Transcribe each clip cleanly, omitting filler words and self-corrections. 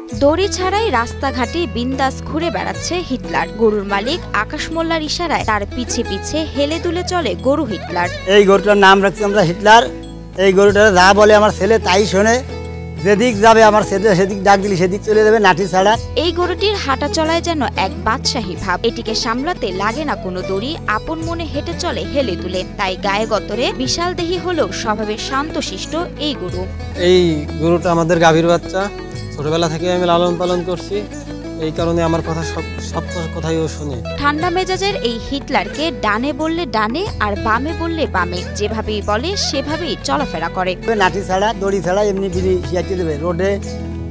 দড়ি ছাড়াই রাস্তাঘাটে বিন্দাস ঘুরে বেড়াচ্ছে হিটলার। গরুর মালিক আকাশ মোল্লার ইশারায় তার পিছে পিছে হেলে দুলে চলে গরু হিটলার। এই গরুটার নাম রাখছি আমরা হিটলার। এই গরুটা যা বলে আমার ছেলে তাই শোনে। যেদিক যাবে আমার ছেলে সেদিক ডাক দিলে সেদিক চলে যাবে নাঠি ছাড়া। এই গরুটির হাঁটা চলায় যেন এক বাদশাহী ভাব। এটিকে সামলাতে লাগে না কোনো দড়ি, আপন মনে হেঁটে চলে হেলে দুলে। তাই গায়ে গতরে বিশাল দেহি হলেও স্বভাবে শান্তশিষ্ট এই গরু। এই গরুটা আমাদের গাভীর বাচ্চা। ছোটবেলা থেকে আমি লালন পালন করছি, এই কারণে আমার কথা সব কথাই ও শুনে। ঠান্ডা মেজাজের এই হিটলারকে ডানে বললে ডানে আর বামে বললে বামে, যেভাবেই বলে সেভাবেই চলাফেরা করে। নাঠি ছাড়া দড়ি ছাড়া এমনি বিড়ি শিয়াতে দেবে। রোডে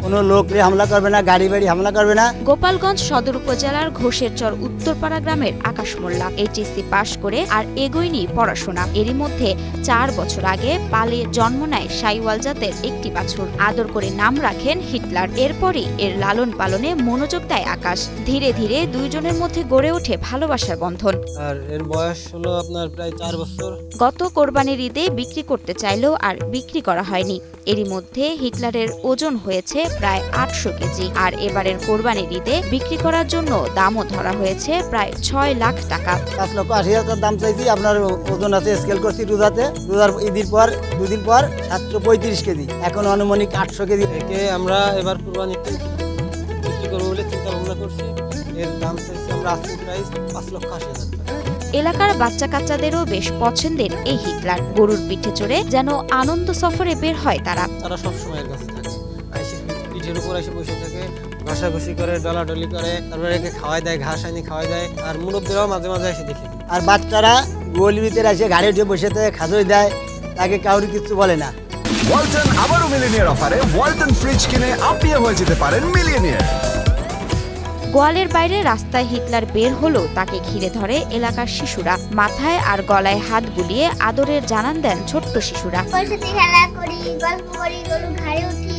কোনো লোক হামলা করবে না, গাড়ি বাড়ি হামলা করবে না। গোপালগঞ্জ সদর উপজেলার ঘোষেরচর উত্তরপাড়া গ্রামের আকাশ মোল্লা এইচএসসি পাশ করে আর এগোয়নি পড়াশোনা। এরই মধ্যে 4 বছর আগে পালে জন্ম নেয় সাইওয়াল জাতের একটি বাছুর। আদর করে নাম রাখেন হিটলার। এরপরই এর লালন পালনে মনোযোগ দেয় আকাশ। ধীরে ধীরে দুইজনের মধ্যে গড়ে ওঠে ভালোবাসার বন্ধন। আর এর বয়স হলো আপনার প্রায় 4 বছর। গত কোরবানির ঈদে বিক্রি করতে চাইলেও আর বিক্রি করা হয়নি। এরই মধ্যে হিটলারের ওজন হয়েছে প্রায় 800 কেজি। আর এবারের কোরবানির ঈদে বিক্রি করার জন্য দামও ধরা হয়েছে প্রায় 6 লাখ টাকা। 5,80,000 দাম চাইছি। আপনার ওজন আছে, স্কেল করছি রোজাতে। রোজার ঈদের পর 2 দিন পর 735 কেজি, এখন আনুমানিক 800 কেজি। একে আমরা এবার কোরবানিতে বিক্রি করবো বলে চিন্তা ভাবনা করছি। এর দাম চাইছি আমরা আজকের প্রাইস 5,80,000 টাকা। এলাকার বাচ্চা কাচ্চাদেরও বেশ পছন্দের এই হিটলার। গরুর পিঠে চড়ে যেন আনন্দ সফরে বের হয় তারা। তারা সবসময় এর কাছে থাকে, পিঠের উপর এসে বসে থাকে, ঘষাঘষি করে, ডলাডলি করে, তারপরে একে খাওয়াই দেয়, ঘাস আনি খাওয়াই দেয়। আর মুরব্বীরাও মাঝে মাঝে এসে দেখে। আর বাচ্চারা গোল ভিতরে এসে গাড়ি উঠে বসে থাকে, খাদই দেয়, তাকে কাউরি কিছু বলে না। ওয়ালটন আবারও মিলিয়নিয়ার অফারে ওয়ালটন ফ্রিজ কিনে আপনিও হয়ে যেতে পারেন মিলিয়নিয়ার। গোয়ালের বাইরে রাস্তায় হিটলার বের হলেও তাকে ঘিরে ধরে এলাকার শিশুরা। মাথায় আর গলায় হাত বুলিয়ে আদরের জানান দেন ছোট্ট শিশুরা। খেলা করি, গল্প করি, গরু ঘাড়ে উঠি,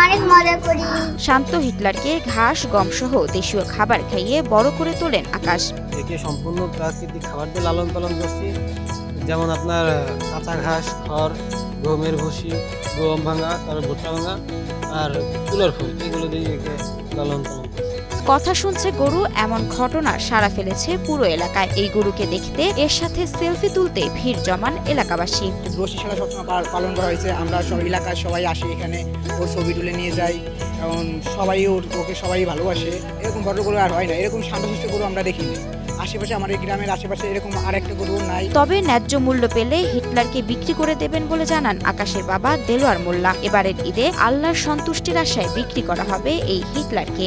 অনেক মজা করি। শান্ত হিটলারকে ঘাস গম সহ দেশীয় খাবার খাইয়ে বড় করে তোলেন আকাশ। একে সম্পূর্ণ প্রাকৃতিক খাবার দিয়ে লালন পালন করছি। যেমন আপনার কাঁচা ঘাস, খড়, গমের ভুসি, গম ভাঙা, তারপর ভুট্টা ভাঙা আর তুলার ফুল, এগুলো দিয়ে একে লালন পালন করছি। কথা শুনছে গরু এমন ঘটনা সাড়া ফেলেছে পুরো এলাকায়। এই গরুকে দেখতে, এর সাথে সেলফি তুলতে ভিড় জমান এলাকাবাসী। রশি খেলা সবসময় পালন করা হয়েছে। আমরা সব এলাকার সবাই আসি এখানে, ওর ছবি তুলে নিয়ে যাই। এবং সবাই ওকে সবাই ভালোবাসে। এরকম বড় গরু আর হয় না, এরকম শান্তশিষ্ট গরু আমরা দেখিনি। আশেপাশে আমাদের গ্রামের আশেপাশে এরকম আর একটা গরু নাই। তবে ন্যায্য মূল্য পেলে হিটলারকে বিক্রি করে দেবেন বলে জানান আকাশের বাবা দেলোয়ার মোল্লা। এবারের ঈদে আল্লাহর সন্তুষ্টির আশায় বিক্রি করা হবে এই হিটলারকে।